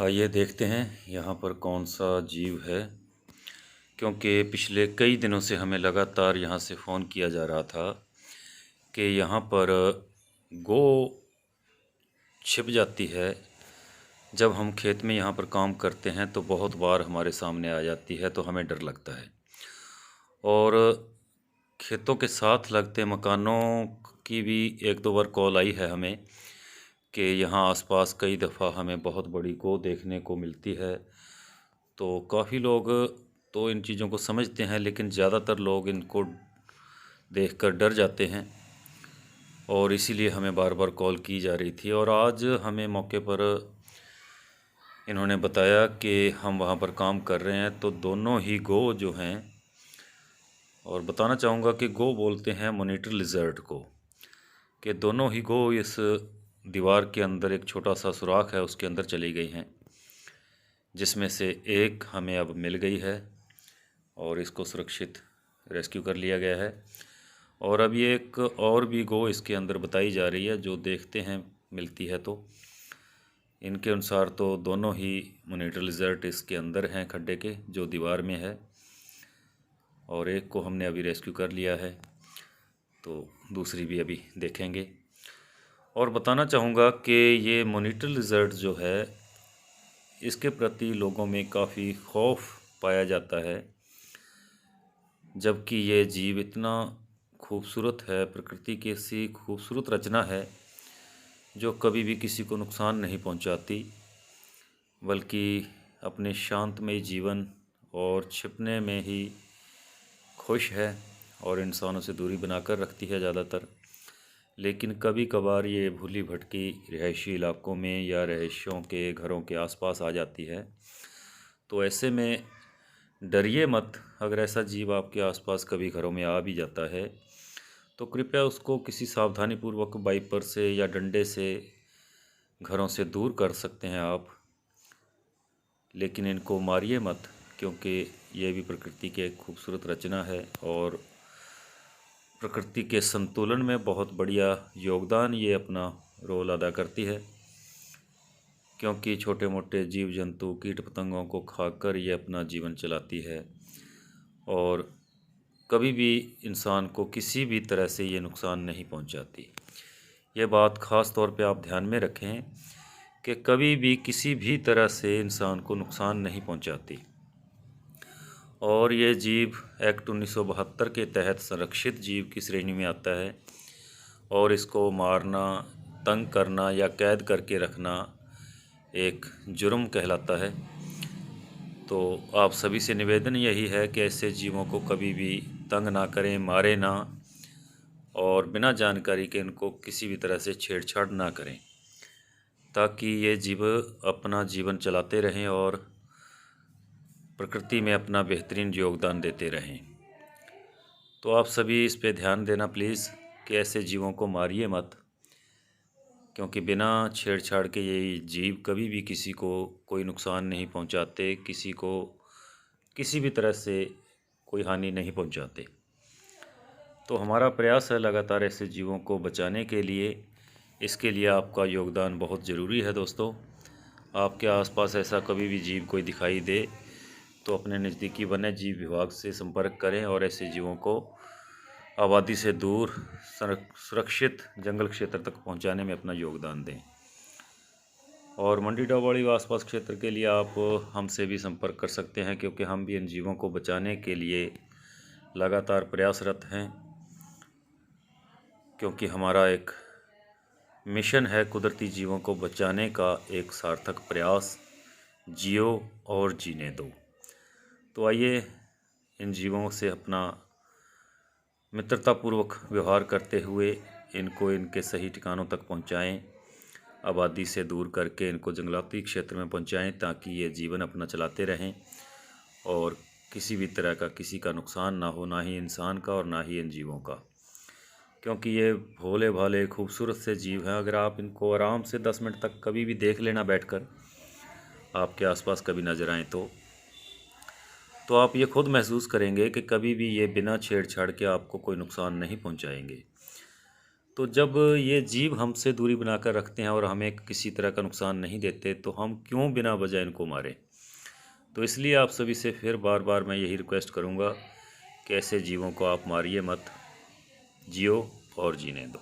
आइए देखते हैं यहाँ पर कौन सा जीव है, क्योंकि पिछले कई दिनों से हमें लगातार यहाँ से फ़ोन किया जा रहा था कि यहाँ पर गौ छिप जाती है। जब हम खेत में यहाँ पर काम करते हैं तो बहुत बार हमारे सामने आ जाती है, तो हमें डर लगता है। और खेतों के साथ लगते मकानों की भी एक दो बार कॉल आई है हमें कि यहाँ आसपास कई दफ़ा हमें बहुत बड़ी गौ देखने को मिलती है। तो काफ़ी लोग तो इन चीज़ों को समझते हैं, लेकिन ज़्यादातर लोग इनको देखकर डर जाते हैं, और इसीलिए हमें बार बार कॉल की जा रही थी। और आज हमें मौके पर इन्होंने बताया कि हम वहाँ पर काम कर रहे हैं, तो दोनों ही गौ जो हैं, और बताना चाहूँगा कि गौ बोलते हैं मॉनिटर लिजर्ट को, कि दोनों ही गौ इस दीवार के अंदर एक छोटा सा सुराख है उसके अंदर चली गई हैं, जिसमें से एक हमें अब मिल गई है और इसको सुरक्षित रेस्क्यू कर लिया गया है। और अब ये एक और भी गौ इसके अंदर बताई जा रही है, जो देखते हैं मिलती है। तो इनके अनुसार तो दोनों ही मॉनिटर लिजर्ट इसके अंदर हैं, खड्डे के जो दीवार में है, और एक को हमने अभी रेस्क्यू कर लिया है, तो दूसरी भी अभी देखेंगे। और बताना चाहूँगा कि ये मॉनिटर लिजर्ट जो है, इसके प्रति लोगों में काफ़ी खौफ पाया जाता है, जबकि ये जीव इतना खूबसूरत है, प्रकृति की ऐसी खूबसूरत रचना है जो कभी भी किसी को नुकसान नहीं पहुंचाती, बल्कि अपने शांतमय जीवन और छिपने में ही खुश है और इंसानों से दूरी बनाकर रखती है ज़्यादातर। लेकिन कभी कभार ये भूली भटकी रिहायशी इलाकों में या रहायशियों के घरों के आसपास आ जाती है। तो ऐसे में डरिए मत, अगर ऐसा जीव आपके आसपास कभी घरों में आ भी जाता है तो कृपया उसको किसी सावधानीपूर्वक वाइपर से या डंडे से घरों से दूर कर सकते हैं आप, लेकिन इनको मारिए मत, क्योंकि ये भी प्रकृति की एक खूबसूरत रचना है और प्रकृति के संतुलन में बहुत बढ़िया योगदान ये अपना रोल अदा करती है। क्योंकि छोटे मोटे जीव जंतु कीट पतंगों को खाकर ये अपना जीवन चलाती है, और कभी भी इंसान को किसी भी तरह से ये नुकसान नहीं पहुंचाती। ये बात ख़ास तौर पे आप ध्यान में रखें कि कभी भी किसी भी तरह से इंसान को नुकसान नहीं पहुंचाती। और ये जीव एक्ट 1972 के तहत संरक्षित जीव की श्रेणी में आता है, और इसको मारना, तंग करना या कैद करके रखना एक जुर्म कहलाता है। तो आप सभी से निवेदन यही है कि ऐसे जीवों को कभी भी तंग ना करें, मारें ना, और बिना जानकारी के इनको किसी भी तरह से छेड़छाड़ ना करें, ताकि ये जीव अपना जीवन चलाते रहें और प्रकृति में अपना बेहतरीन योगदान देते रहें। तो आप सभी इस पे ध्यान देना प्लीज़ कि ऐसे जीवों को मारिए मत, क्योंकि बिना छेड़छाड़ के ये जीव कभी भी किसी को कोई नुकसान नहीं पहुंचाते, किसी को किसी भी तरह से कोई हानि नहीं पहुंचाते। तो हमारा प्रयास है लगातार ऐसे जीवों को बचाने के लिए। इसके लिए आपका योगदान बहुत ज़रूरी है दोस्तों। आपके आसपास ऐसा कभी भी जीव कोई दिखाई दे तो अपने नज़दीकी वन्य जीव विभाग से संपर्क करें और ऐसे जीवों को आबादी से दूर सुरक्षित जंगल क्षेत्र तक पहुंचाने में अपना योगदान दें। और मंडी डाबाड़ी व आसपास क्षेत्र के लिए आप हमसे भी संपर्क कर सकते हैं, क्योंकि हम भी इन जीवों को बचाने के लिए लगातार प्रयासरत हैं, क्योंकि हमारा एक मिशन है कुदरती जीवों को बचाने का एक सार्थक प्रयास, जियो और जीने दो। तो आइए इन जीवों से अपना मित्रतापूर्वक व्यवहार करते हुए इनको इनके सही ठिकानों तक पहुंचाएं, आबादी से दूर करके इनको जंगलाती क्षेत्र में पहुंचाएं, ताकि ये जीवन अपना चलाते रहें और किसी भी तरह का किसी का नुकसान ना हो, ना ही इंसान का और ना ही इन जीवों का। क्योंकि ये भोले भाले खूबसूरत से जीव हैं। अगर आप इनको आराम से 10 मिनट तक कभी भी देख लेना बैठकर, आपके आसपास कभी नज़र आएँ तो आप ये खुद महसूस करेंगे कि कभी भी ये बिना छेड़छाड़ के आपको कोई नुकसान नहीं पहुंचाएंगे। तो जब ये जीव हमसे दूरी बनाकर रखते हैं और हमें किसी तरह का नुकसान नहीं देते, तो हम क्यों बिना वजह इनको मारें। तो इसलिए आप सभी से फिर बार बार मैं यही रिक्वेस्ट करूँगा कि ऐसे जीवों को आप मारिए मत, जियो और जीने दो।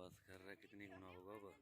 बस कर रहा है, कितनी गुना होगा वो।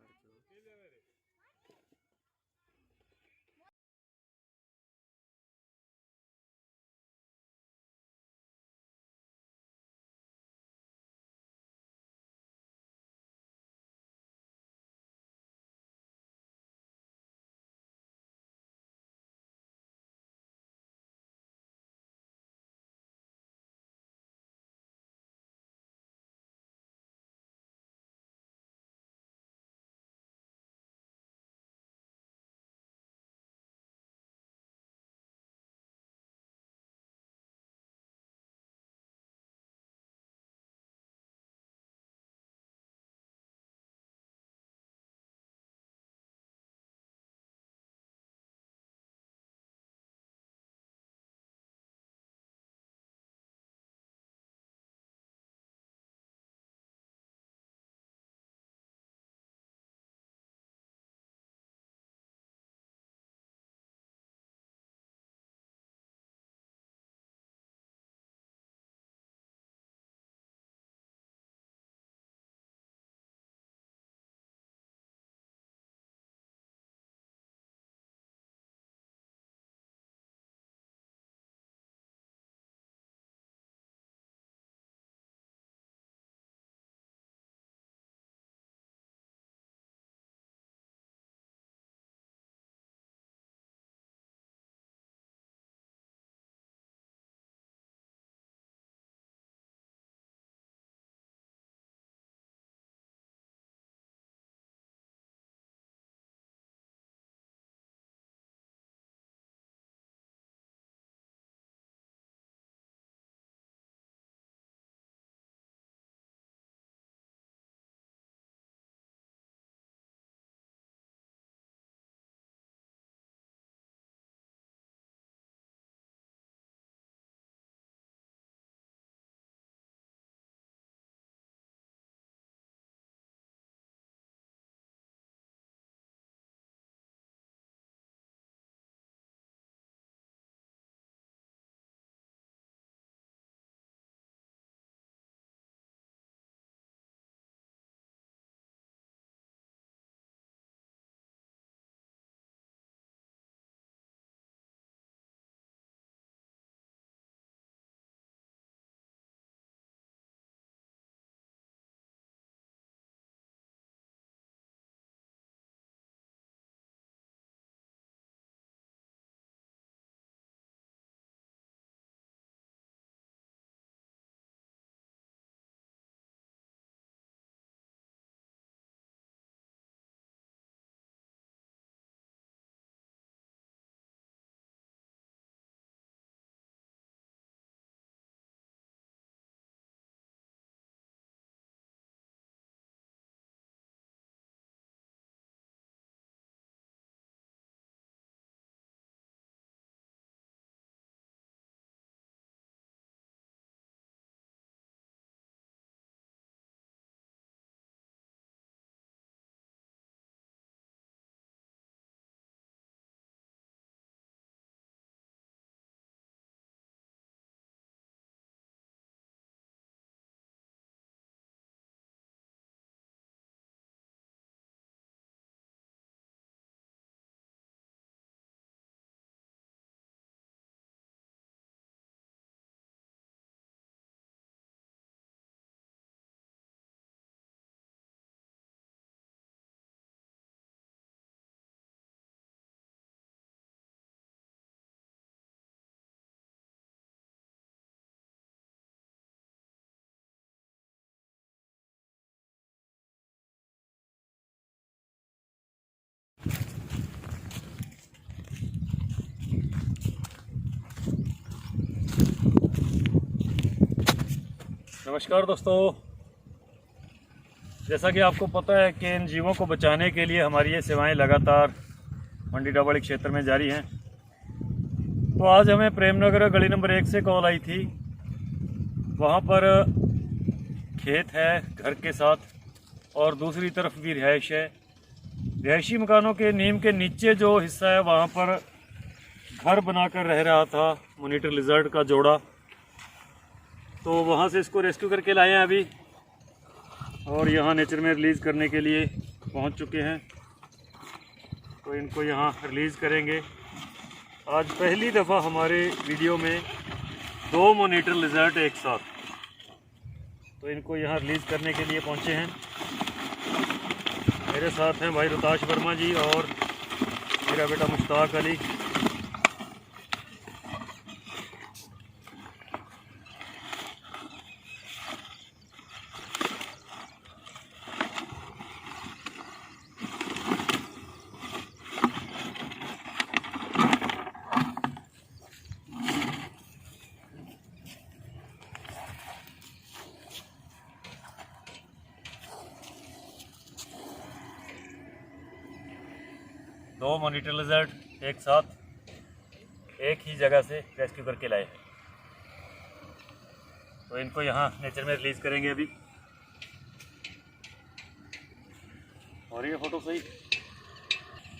नमस्कार दोस्तों, जैसा कि आपको पता है कि इन जीवों को बचाने के लिए हमारी ये सेवाएं लगातार मंडी डाबड़ी क्षेत्र में जारी हैं। तो आज हमें प्रेमनगर गली नंबर 1 से कॉल आई थी। वहाँ पर खेत है घर के साथ और दूसरी तरफ भी रिहाइश है। रिहायशी मकानों के नीम के नीचे जो हिस्सा है वहाँ पर घर बनाकर रह रहा था मॉनिटर लिजर्ड का जोड़ा। तो वहाँ से इसको रेस्क्यू करके लाए हैं अभी। और यहाँ नेचर में रिलीज़ करने के लिए पहुँच चुके हैं। तो इनको यहाँ रिलीज़ करेंगे। आज पहली दफ़ा हमारे वीडियो में 2 मॉनिटर लिजर्ट एक साथ, तो इनको यहाँ रिलीज़ करने के लिए पहुँचे हैं। मेरे साथ हैं भाई रुताश वर्मा जी और मेरा बेटा मुश्ताक अली। दो मॉनिटर लिजर्ट एक साथ एक ही जगह से रेस्क्यू करके लाए हैं। तो इनको यहाँ नेचर में रिलीज़ करेंगे अभी। और ये फ़ोटो सही।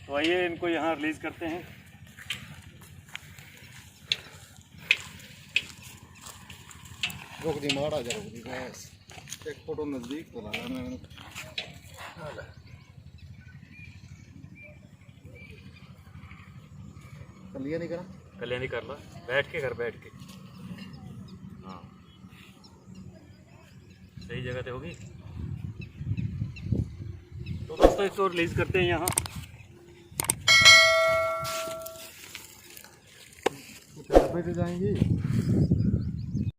तो आइए इनको यहाँ रिलीज़ करते हैं। रोक दी मारा जा, रोक दी बस। एक फोटो नज़दीक तो लगा मैंने। कलिया नहीं करा, कल्याणी कर ला, बैठ के कर, बैठ के। हाँ सही जगह पे होगी। तो दोस्तों इसको रिलीज़ करते हैं यहाँ। कुछ डब्बे से जाएंगी।